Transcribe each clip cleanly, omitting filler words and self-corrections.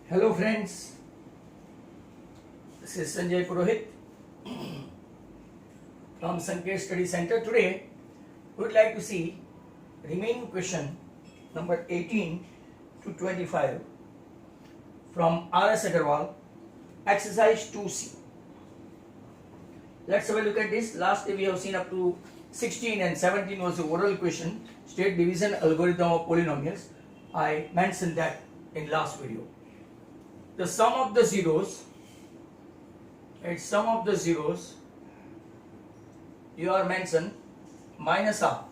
Hello friends, this is Sanjay Purohit from Sanket Study Center. Today we would like to see remaining question number 18 to 25 from R.S. Agarwal, exercise 2C. Let's have a look at this. Last day we have seen up to 16 and 17 was the oral question, state division algorithm of polynomials. I mentioned that in last video. The sum of the zeros, you are mentioned minus half,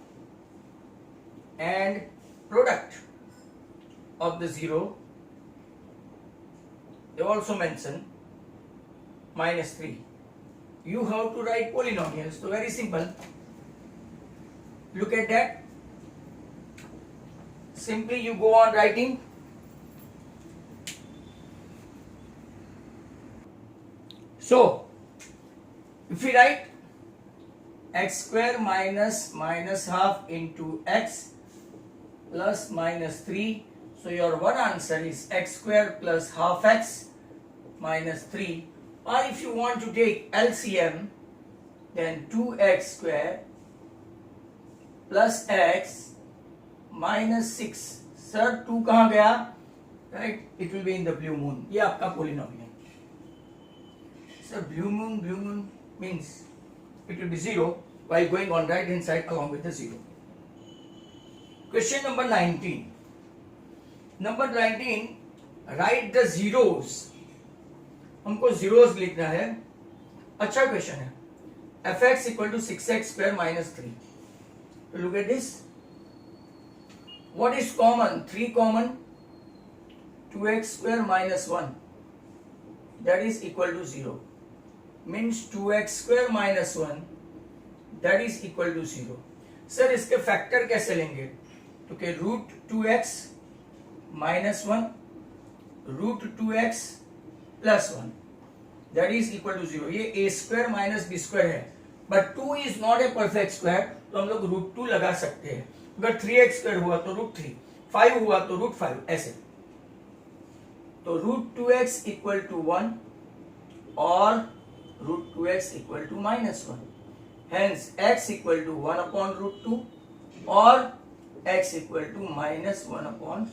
and product of the zero they also mention minus 3. You have to write polynomials, so very simple. Look at that. Simply you go on writing. So, if we write x square minus half into x plus minus 3, so your one answer is x square plus half x minus 3. Or if you want to take LCM, then 2x square plus x minus 6. Sir, 2 कहाँ गया? Right? It will be in the blue moon. ये आपका polynomial. So blue moon means it will be 0 while going on right hand side along with the 0. Question number 19. Number 19, write the zeros. हमको zeros लिखना है. अच्छा question है. fx equal to 6x square minus 3. Look at this. What is common? 3 common. 2x square minus 1. That is equal to 0. Means 2x square minus 1 that is equal to 0. Sir इसके factor कैसे लेंगे? तो के root 2x minus 1 root 2x plus 1 that is equal to 0. ये a square minus b square है, but 2 is not a perfect square, तो हम लोग रूट 2 लगा सकते हैं. अगर 3x square हुआ तो रूट 3, 5 हुआ तो रूट 5, ऐसे. तो रूट 2x equal to 1 और root 2x equal to minus 1. Hence x equal to 1 upon root 2 or x equal to minus 1 upon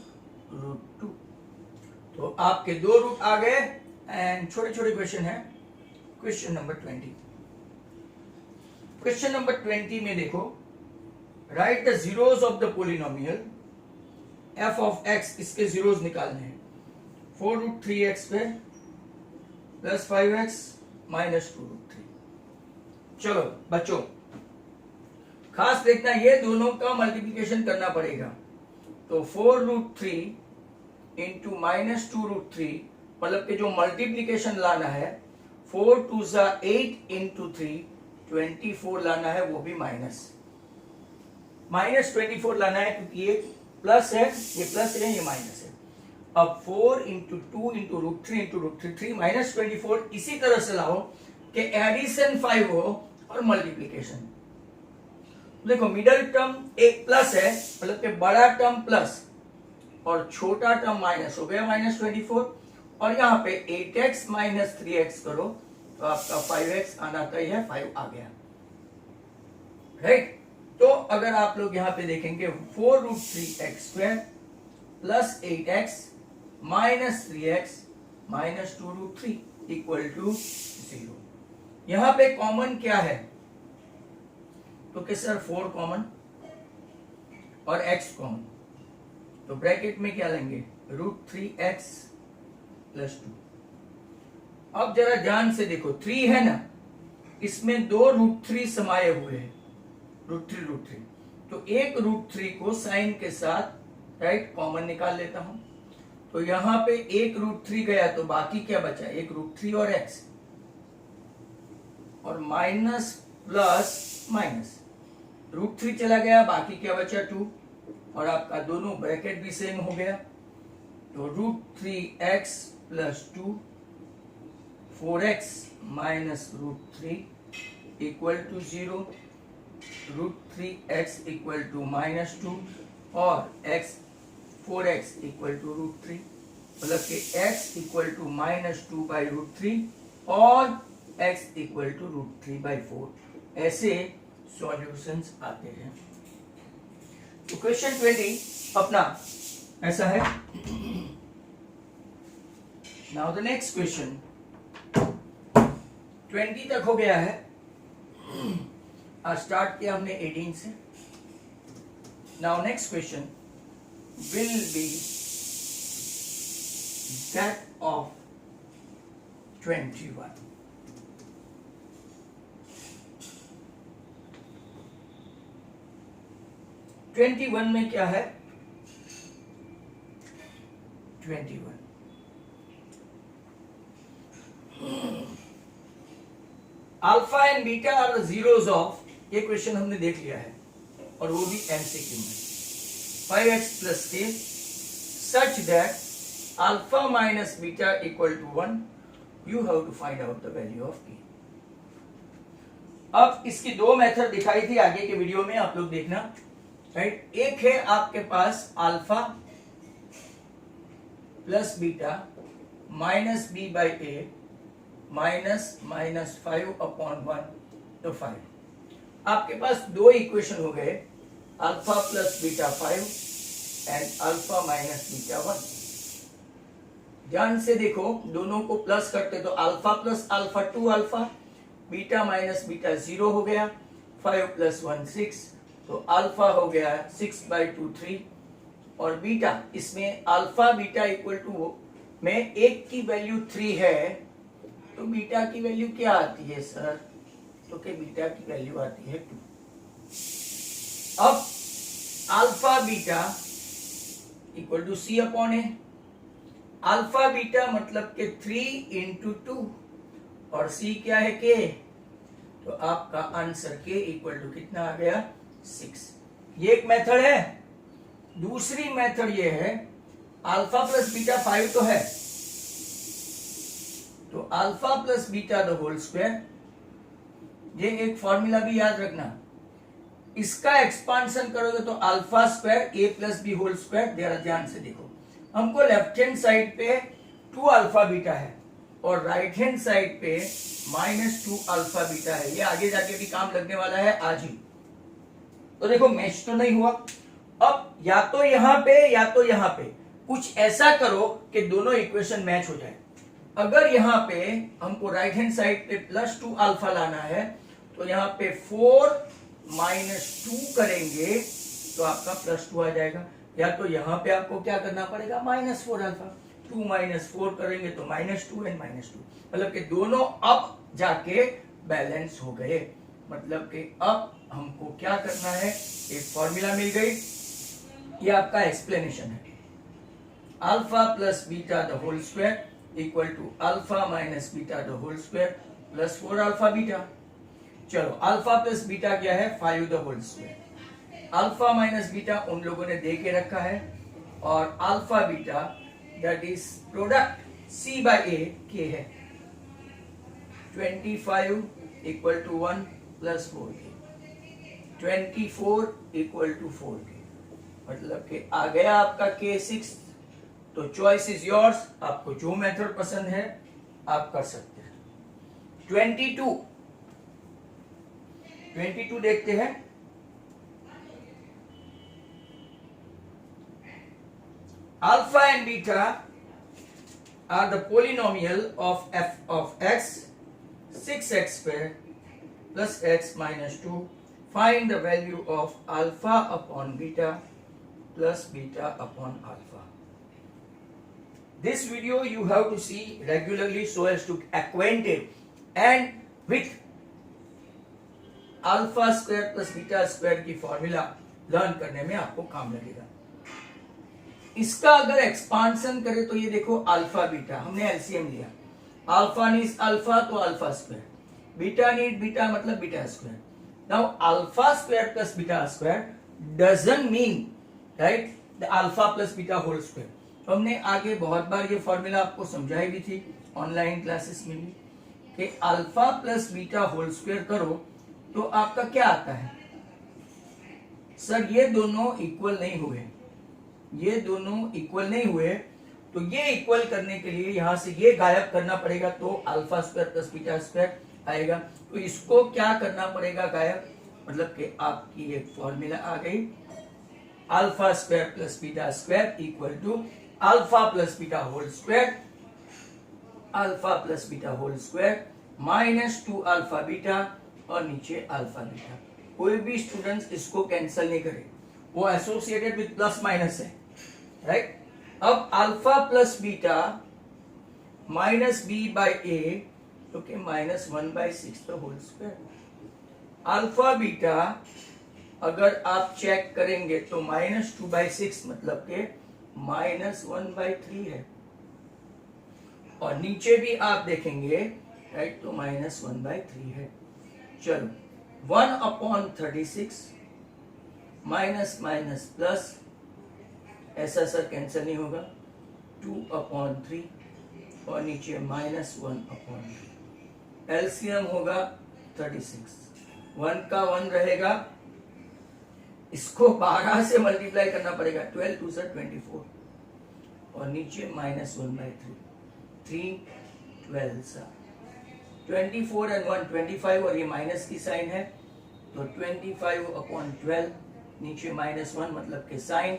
root 2. तो आपके दो रूट आ गए एंड छोटे छोटे क्वेश्चन है. Question number 20. क्वेश्चन नंबर 20 में देखो, right the zeros of the polynomial f of x. इसके जीरोस निकालने हैं. 4 root 3x square plus 5x minus 2 root 3. चलो बच्चों, खास देखना, ये दोनों का मल्टीप्लिकेशन करना पड़ेगा. तो 4 root 3 इंटू माइनस 2 root 3, मतलब कि जो मल्टीप्लिकेशन लाना है 4 2 जा 8 इंटू 3 24 लाना है, वो भी माइनस 24 लाना है, क्योंकि ये प्लस है, ये प्लस है, ये माइनस है. अब 4 into 2 into root 3 into root 3 minus 24. इसी तरह से लाओ कि एडिशन 5 हो और मल्टीप्लिकेशन. देखो मिडल टर्म एक प्लस है, मतलब कि बड़ा टर्म प्लस और छोटा टर्म माइनस हो गया माइनस 24. और यहाँ पे 8x माइनस 3x करो तो आपका 5x आना तय है, 5 आ गया. राइट. तो अगर आप लोग यहाँ पे देखेंगे 4 root 3x square plus 8x minus 3x minus 2 root 3 equal to 0. यहां पे कॉमन क्या है? तो कि सर 4 कॉमन और x कॉमन, तो ब्रैकेट में क्या लेंगे? Root 3x plus 2. अब जरा ध्यान से देखो, 3 है ना, इसमें 2 रूट 3 समाये हुए हैं, रूट 3. तो एक रूट 3 को साइन के साथ राइट कॉमन निकाल लेता हूं. तो यहां पे एक रूट 3 गया तो बाकी क्या बचा? एक रूट 3 और x, और माइनस प्लस माइनस. रूट 3 चला गया, बाकी क्या बचा? 2, और आपका दोनों ब्रैकेट भी सेम हो गया. तो root 3x plus 2 4x minus root 3 equal to 0. Root 3x equal to minus 2 और x 4x equal to root 3. मतलब कि x इक्वल टू -2/√3 और x इक्वल टू √3/4 ऐसे सॉल्यूशंस आते हैं। तो क्वेश्चन 20 अपना ऐसा है। नाउ द नेक्स्ट क्वेश्चन 20 तक हो गया है। आज स्टार्ट किया हमने 18 से। Now next question will be that of 21। में क्या है? 21 alpha and beta are the zeros of, ये क्वेश्चन हमने देख लिया है और वो भी एमसीक्यू में। 5x plus k such that alpha minus beta equal to 1, you have to find out the value of k। अब इसकी दो मेथड दिखाई थी आगे के वीडियो में, आप लोग देखना, राइट। एक है आपके पास alpha plus beta minus b/a -5/1 तो 5। आपके पास दो इक्वेशन हो गए, alpha plus beta 5 and alpha minus beta 1। ध्यान से देखो, दोनों को प्लस करते तो alpha plus alpha 2 alpha, beta minus beta 0 हो गया, 5 प्लस 1 6, तो अल्फा हो गया 6/2 3 और बीटा, इसमें अल्फा बीटा इक्वल टू में एक की वैल्यू 3 है तो बीटा की वैल्यू क्या आती है सर? तो कि बीटा की वैल्यू आती है 2। अब alpha beta equal to c/a, alpha beta मतलब के 3 into 2 और c क्या है k, तो आपका आंसर k इक्वल टू कितना आ गया? 6। ये एक मेथड है। दूसरी मेथड ये है, अल्फा प्लस बीटा 5 तो है, तो alpha plus beta the whole square, ये एक फॉर्मूला भी याद रखना। इसका एक्सपांशन करोगे तो alpha square a plus b whole square. ध्यान से देखो, हमको लेफ्ट हैंड साइड पे 2 अल्फा बीटा है और राइट हैंड साइड पे -2 अल्फा बीटा है। ये आगे जाके भी काम लगने वाला है आज ही। तो देखो मैच तो नहीं हुआ। अब या तो यहां पे या तो यहां पे कुछ ऐसा करो कि दोनों इक्वेशन मैच हो जाए। अगर यहां पे हमको राइट हैंड साइड पे +2 अल्फा लाना है तो यहां पे 4 -2 करेंगे तो आपका +2 आ जाएगा। या तो यहां पे आपको क्या करना पड़ेगा? -4 अल्फा, 2 -4 करेंगे तो -2 एंड -2, मतलब कि दोनों अब जाके बैलेंस हो गए। मतलब कि अब हमको क्या करना है, एक फॉर्मूला मिल गई, ये आपका एक्सप्लेनेशन है। Alpha plus beta the whole square equal to alpha minus beta the whole square plus 4 alpha beta. चलो, अल्फा प्लस बीटा क्या है? 5 the whole square. Alpha minus beta उन लोगों ने दे के रखा है और alpha beta that is product c/a k है। 25 इक्वल टू 1 प्लस 4k, 24 इक्वल टू 4k, मतलब कि आ गया आपका k 6। तो चॉइस इज योर्स, आपको जो मेथड पसंद है आप कर सकते हैं। 22 देखते हैं। Alpha and beta are the polynomial of f of x 6x square plus x minus 2. Find the value of alpha upon beta plus beta upon alpha. This video you have to see regularly so as to acquainted and with alpha square plus beta square की formula learn करने में आपको काम लगेगा। इसका अगर expansion करें तो ये देखो, अल्फा बीटा हमने एलसीएम लिया, अल्फा नीड अल्फा तो alpha square, beta need beta मतलब beta square. Now alpha square plus beta square doesn't mean right the alpha plus beta whole square. तो हमने आगे बहुत बार ये फॉर्मूला आपको समझाई भी थी ऑनलाइन क्लासेस में भी कि alpha plus beta whole square करो तो आपका क्या आता है? सर ये दोनों इक्वल नहीं हुए, ये दोनों इक्वल नहीं हुए तो ये इक्वल करने के लिए यहां से ये गायब करना पड़ेगा, तो alpha square plus beta square आएगा। तो इसको क्या करना पड़ेगा गायब, मतलब कि आपकी एक फॉर्मूला आ गई, alpha square plus beta square equal to alpha plus beta whole square, alpha plus beta whole square minus 2 alpha beta और नीचे अल्फा बीटा। कोई भी स्टूडेंट्स इसको कैंसिल नहीं करे, वो एसोसिएटेड विद प्लस माइनस है, राइट। अब alpha plus beta minus B by A, तो के minus 1/6 the whole square. Alpha beta अगर आप चेक करेंगे तो माइनस 2/6 मतलब के माइनस 1/3 है, और नीचे भी आप देखेंगे, राइट, तो माइनस 1/3 है। चलो 1/36 माइनस माइनस प्लस, ऐसा सर कैंसिल नहीं होगा, 2/3 और नीचे माइनस 1/3। एलसीएम होगा 36, 1 का 1 रहेगा, इसको 12 से मल्टीप्लाई करना पड़ेगा, 12 2 से 24 और नीचे माइनस 1/3, 3 12 सा 24 एंड 1 25 और ये माइनस की साइन है, तो 25/12 नीचे माइनस 1 मतलब के sign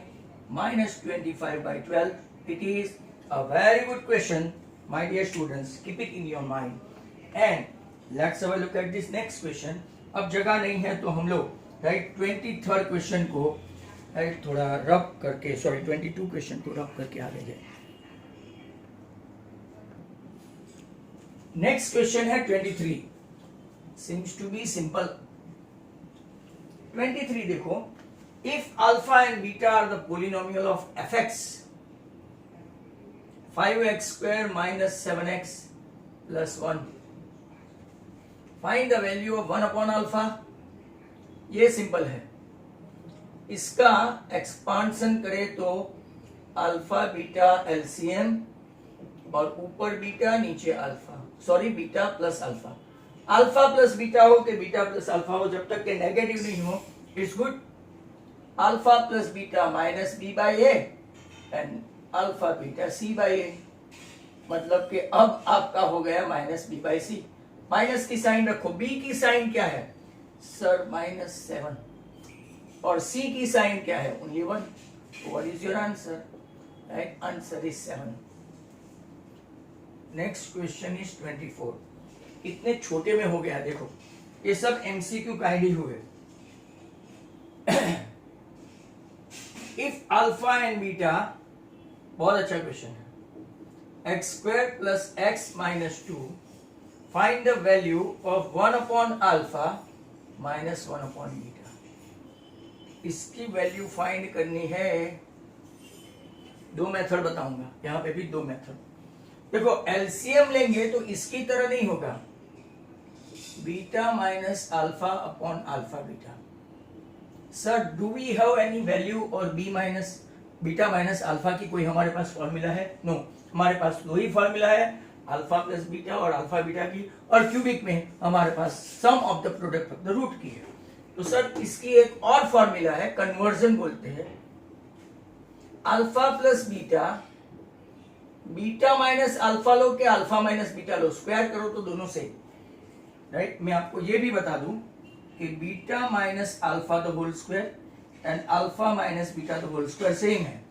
minus 25/12. It is a very good question, my dear students. Keep it in your mind. And let's have a look at this next question. अब जगह नहीं है तो हम लोग राइट 23rd क्वेश्चन को राइट थोड़ा रब करके, सॉरी 22 क्वेश्चन को रब करके आगे जाए। नेक्स्ट क्वेश्चन है 23, seems to be simple. 23 देखो, if alpha and beta are the polynomial of fx, 5x square minus 7x plus 1, find the value of 1 upon alpha. ये सिंपल है, इसका एक्सपांशन करें तो अल्फा बीटा एलसीएम और ऊपर beta नीचे alpha, sorry beta plus alpha, alpha plus beta हो के बीटा प्लस अल्फा हो, जब तक के नेगेटिव नहीं हो it's good. Alpha plus beta minus B by A and alpha beta C by A, मतलब कि अब आपका हो गया minus B by C. Minus की साइन रखो, बी की साइन क्या है सर -7 और सी की साइन क्या है only 1, what is your answer, right, answer is 7। Next question is 24, इतने छोटे में हो गया, देखो ये सब एमसीक्यू काइंड ही हुए। इफ अल्फा एंड बीटा, बहुत अच्छा क्वेश्चन है, x square plus x minus 2, find the value of 1 upon alpha minus 1 upon beta. इसकी वैल्यू फाइंड करनी है, दो मेथड बताऊंगा, यहां पे भी दो मेथड। देखो एलसीएम लेंगे तो इसकी तरह नहीं होगा, beta minus alpha upon alpha beta. Sir do we have any value और B minus beta minus alpha की कोई हमारे पास फॉर्मूला है? नो, हमारे पास दो ही फॉर्मूला है, अल्फा प्लस बीटा और अल्फा बीटा की, और क्यूबिक में हमारे पास sum of the product of the root की है। तो सर इसकी एक और फॉर्मूला है, कन्वर्जन बोलते हैं, alpha plus beta, beta minus alpha लो के अल्फा माइनस बीटा लो, स्क्वायर करो तो दोनों से, राइट। मैं आपको ये भी बता दूं कि beta minus alpha the whole square and alpha minus beta the whole square same है।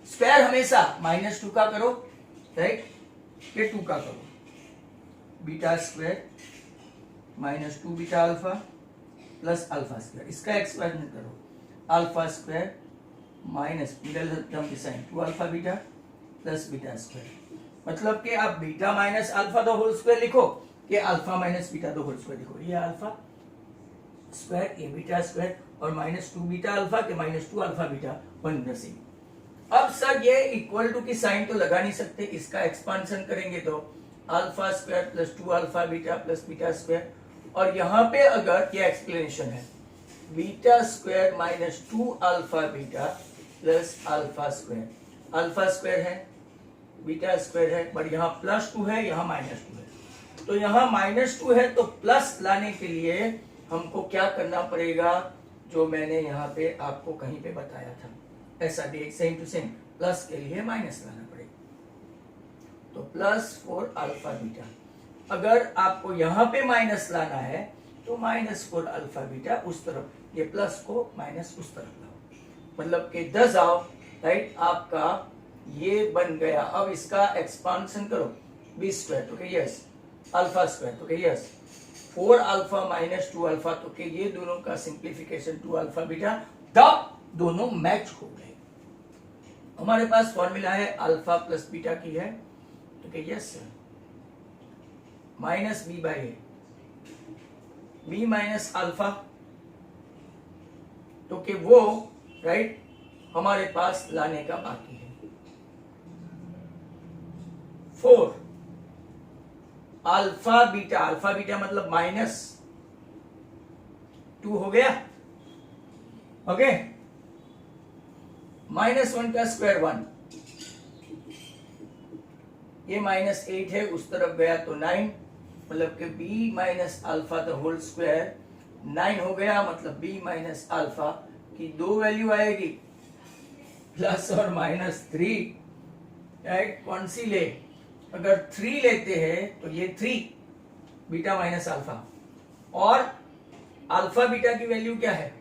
स्क्वायर हमेशा -2 का करो, राइट, ये 2 का करो, beta square -2 beta alpha plus alpha square, इसका एक्सपेरिमेंट करो, alpha square minus middle term की sign 2 alpha beta plus beta square, मतलब कि आप beta minus alpha the whole square लिखो, ये alpha minus beta the whole square लिखो, ये अल्फा स्क्वायर ये बीटा स्क्वायर और -2 बीटा अल्फा के -2 अल्फा बीटा 1 अब सर ये इक्वल टू की साइन तो लगा नहीं सकते, इसका एक्सपांशन करेंगे तो alpha square plus 2 alpha beta plus beta square, और यहाँ पे अगर ये एक्सप्लेनेशन है beta square -2 alpha beta plus alpha square, alpha square है बीटा स्क्वायर है, बट यहाँ +2 है, यहाँ -2 है, तो यहाँ -2 है तो प्लस लाने के लिए हमको क्या करना पड़ेगा, जो मैंने यहाँ पे आपको कहीं पे बताया था, ऐसा सेम टू सेम, प्लस के लिए माइनस लाना पड़ेगा। तो +4 अल्फा बीटा। अगर आपको यहां पे माइनस लाना है तो -4 अल्फा बीटा उस तरफ, ये प्लस को माइनस उस तरफ लाओ, मतलब कि 10 आओ, राइट। आपका ये बन गया। अब इसका एक्सपांशन करो, बी स्क्वायर, तो कि यस, अल्फा स्क्वायर, तो कि यस, 4 अल्फा माइनस 2 अल्फा, तो कि ये दोनों का सिंप्लीफिकेशन 2 अल्फा बीटा, तब दोनों मैच हो गए। हमारे पास फॉर्मूला है अल्फा प्लस बीटा की है, तो कि yes sir, minus B by a, b minus alpha, तो कि वो राइट हमारे पास लाने का बाकी है। 4 अल्फा बीटा मतलब -2 हो गया, ओके। -1 का स्क्वायर 1, ये -8 है, उस तरफ गया तो 9, मतलब कि b minus alpha the whole square 9 हो गया, मतलब b माइनस अल्फा की दो वैल्यू आएगी, प्लस और -3, राइट। कौन सी ले? अगर 3 लेते हैं तो ये 3 बीटा माइनस अल्फा, और अल्फा बीटा की वैल्यू क्या है?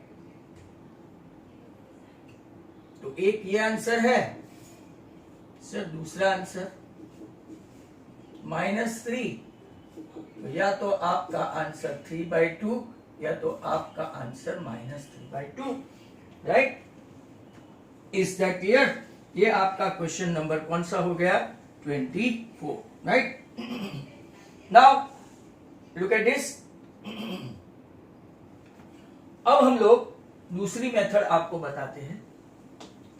तो एक ये आंसर है सर, दूसरा आंसर -3, तो या तो आपका आंसर 3/2 या तो आपका answer -3/2, right. Is that clear? ये आपका क्वेश्चन नंबर कौन सा हो गया? 24, right. Now look at this. अब हम लोग दूसरी मेथड आपको बताते हैं।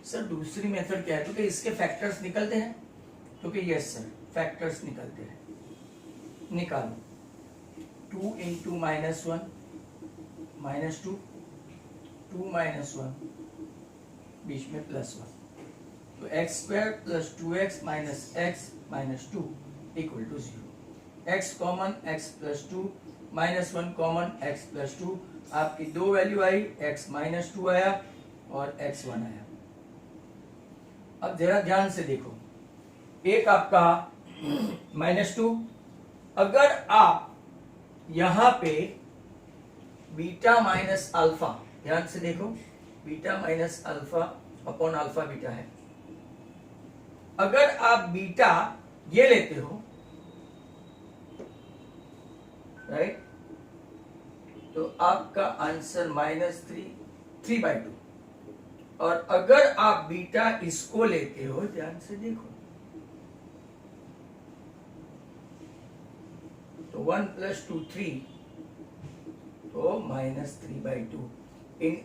सर दूसरी मेथड क्या है? तो कि इसके फैक्टर्स निकलते हैं, तो कि यस सर, फैक्टर्स निकलते हैं। निकालो, 2 इंटू -1 -2, 2 -1, बीच में +1, तो x² + 2x - x - 2 = 0। x common, x + 2, -1 common, x + 2, आपकी दो वैल्यू आई, x - 2 आया और x1 आया। अब जरा ध्यान से देखो, एक आपका -2, अगर आप यहां पे बीटा माइनस अल्फा, ध्यान से देखो, beta minus alpha upon alpha beta है। अगर आप बीटा ये लेते हो, राइट, तो आपका आंसर -3/2, और अगर आप बीटा इसको लेते हो, ध्यान से देखो, तो 1 + 2 3, तो -3/2। In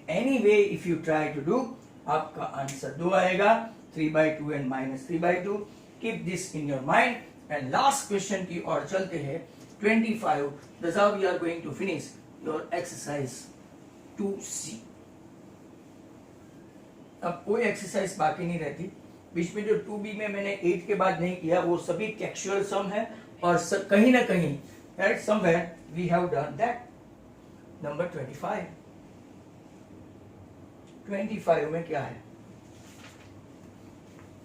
any way if you try to do, आपका आंसर 2 आएगा, 3/2 and -3/2। Keep this in your mind. And last question की ओर चलते हैं, 25। That's how we are going to finish your exercise 2C। अब कोई एक्सरसाइज बाकी नहीं रहती। बीच में जो 2B में मैंने 8 के बाद नहीं किया, वो सभी टेक्सचुअल सम है, और कहीं ना कहीं, right, somewhere we have done that. Number 25। 25 में क्या है?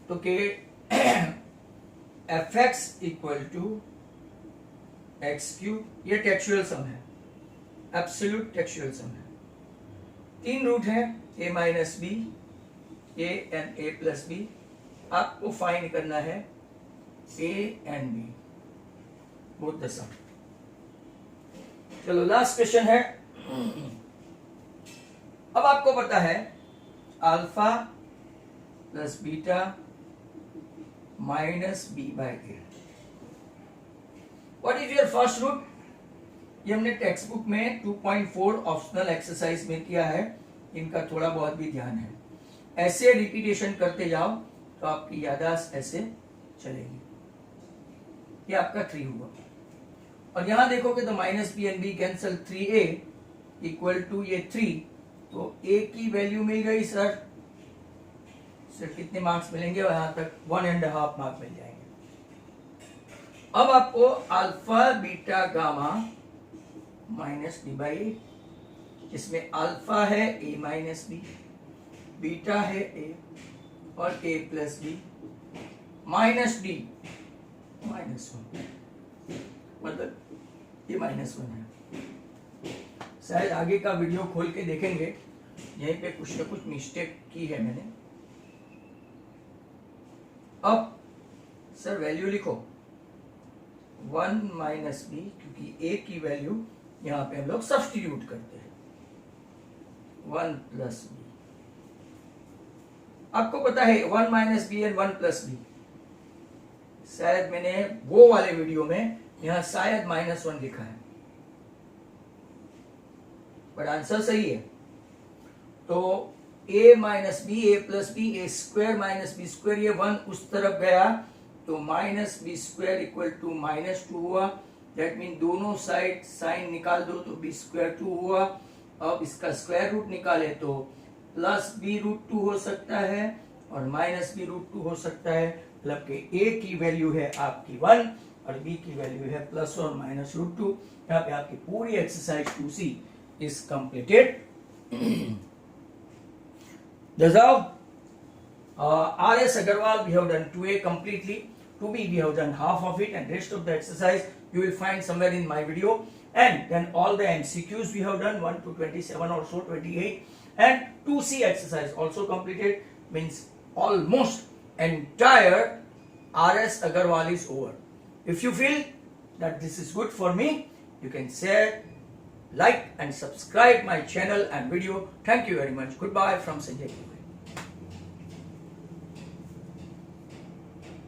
तो कि fx = x³, ये टेक्सचुअल सम है, एब्सोल्यूट टेक्सचुअल सम है। 3 रूट है, a - b, a and a + b। आपको फाइंड करना है a and b, both the sum. चलो लास्ट क्वेश्चन है। अब आपको पता है alpha + beta -b/a। What is your first root? ये हमने टेक्स्ट बुक में 2.4 ऑप्शनल एक्सरसाइज में किया है, इनका थोड़ा बहुत भी ध्यान है। ऐसे रिपीटेशन करते जाओ तो आपकी याददाश्त ऐसे चलेगी। ये आपका 3 हुआ, और यहां देखोगे तो -b and b cancel, 3a = ये 3, तो a की वैल्यू मिल गई सर। कितने मार्क्स मिलेंगे? यहां तक 1.5 मार्क मिल जाएंगे। अब आपको अल्फा बीटा गामा -b/a, इसमें अल्फा है a - b, बीटा है a और a + b, माइनस डी -1, मतलब ये -1 है। शायद आगे का वीडियो खोल के देखेंगे, यहीं पे कुछ ना कुछ मिस्टेक की है मैंने। अब सर वैल्यू लिखो 1 माइनस बी, क्योंकि ए की वैल्यू यहां पे हम लोग सब्स्टिट्यूट करते हैं, 1 प्लस बी। आपको पता है 1 minus b and 1 plus b, शायद मैंने वो वाले वीडियो में यहां शायद -1 लिखा है, बट आंसर सही है। तो a minus b, a plus b, a square minus b square, ये 1 उस तरफ गया तो minus b square equal to -2 हुआ। दैट मीन दोनों साइड साइन निकाल दो तो बी स्क्वायर 2 हुआ। अब इसका स्क्वायर रूट निकाले तो प्लस बी रूट 2 हो सकता है और माइनस बी रूट 2 हो सकता है, मतलब कि a की वैल्यू है आपकी 1 और b की वैल्यू है प्लस और माइनस रूट 2। यहाँ पे आपकी पूरी exercise 2C is completed. That's how R.S. Agarwal we have done 2A completely, 2B we have done half of it, and rest of the exercise you will find somewhere in my video. And then all the MCQs we have done 1 to 27 or so, 28, and 2C exercise also completed, means almost entire R.S. Agarwal is over. If you feel that this is good for me, you can share, like and subscribe my channel and video. Thank you very much. Goodbye from Sanjay.